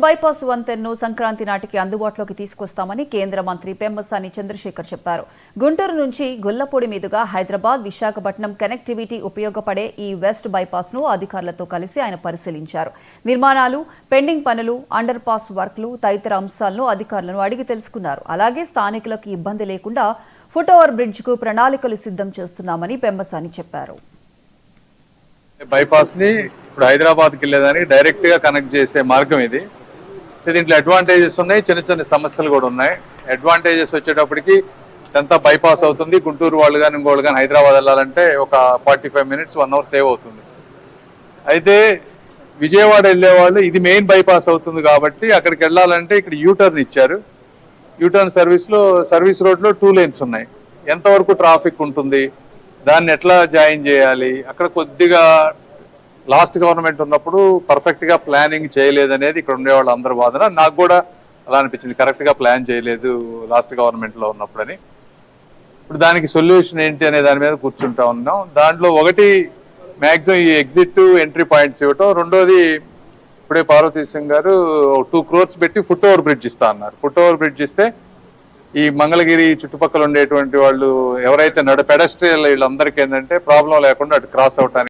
Bypass వంతెన్ను Sankranti నాటికి అందుబాటులోకి తీసుకొస్తామని కేంద్ర మంత్రి పెమ్మసాని చంద్రశేఖర్ చెప్పారు. గుంటూరు నుంచి గొల్లపూడి మీదుగా హైదరాబాద్, విశాఖపట్నం కనెక్టివిటీ ఉపయోగపడే ఈ వెస్ట్ బైపాస్ ను అధికారులతో కలిసి ఆయన పరిశీలించారు. నిర్మాణాలు, పెండింగ్ పనులు, అండర్ పాస్ వర్క్లు తదితర అంశాలను అధికారులను అడిగి తెలుసుకున్నారు. అలాగే స్థానికులకు ఇబ్బంది లేకుండా ఫుట్ ఓవర్ బ్రిడ్జ్ కు ప్రణాళికలు సిద్ధం చేస్తున్నామని పెమ్మసాని చెప్పారు. బైపాస్ ని ఇప్పుడు హైదరాబాద్కి వెళ్ళేదానికి డైరెక్ట్ గా కనెక్ట్ చేసే మార్గం ఇది. దీంట్లో అడ్వాంటేజెస్ ఉన్నాయి, చిన్న చిన్న సమస్యలు కూడా ఉన్నాయి. అడ్వాంటేజెస్ వచ్చేటప్పటికి ఎంత బైపాస్ అవుతుంది, గుంటూరు వాళ్ళు కానీ ఇంకోళ్ళు కానీ హైదరాబాద్ వెళ్ళాలంటే ఒక 45 minutes 1 hour సేవ్ అవుతుంది. అయితే విజయవాడ వెళ్ళే వాళ్ళు ఇది మెయిన్ బైపాస్ అవుతుంది కాబట్టి అక్కడికి వెళ్ళాలంటే ఇక్కడ యూటర్న్ ఇచ్చారు. యూటర్న్ సర్వీస్ రోడ్లో 2 lanes ఉన్నాయి. ఎంతవరకు ట్రాఫిక్ ఉంటుంది, దాన్ని ఎట్లా జాయిన్ చేయాలి, అక్కడ కొద్దిగా లాస్ట్ గవర్నమెంట్ ఉన్నప్పుడు పర్ఫెక్ట్ గా ప్లానింగ్ చేయలేదనేది ఇక్కడ ఉండేవాళ్ళు అందరూ వాదన. నాకు కూడా అలా అనిపించింది, కరెక్ట్ గా ప్లాన్ చేయలేదు లాస్ట్ గవర్నమెంట్ లో ఉన్నప్పుడని. ఇప్పుడు దానికి సొల్యూషన్ ఏంటి అనే దాని మీద కూర్చుంటా ఉన్నాం. దాంట్లో ఒకటి మ్యాక్సిమం ఈ ఎగ్జిట్ ఎంట్రీ పాయింట్స్ ఇవ్వటం, రెండోది ఇప్పుడే పార్వతీ సింగ్ గారు 2 crores పెట్టి ఫుట్ ఓవర్ బ్రిడ్జ్ ఇస్తా అన్నారు. ఫుట్ ఓవర్ బ్రిడ్జ్ ఇస్తే ఈ మంగళగిరి చుట్టుపక్కల ఉండేటువంటి వాళ్ళు ఎవరైతే పెడస్ట్రియల్ వీళ్ళందరికీ ఏంటంటే ప్రాబ్లం లేకుండా అటు క్రాస్ అవటానికి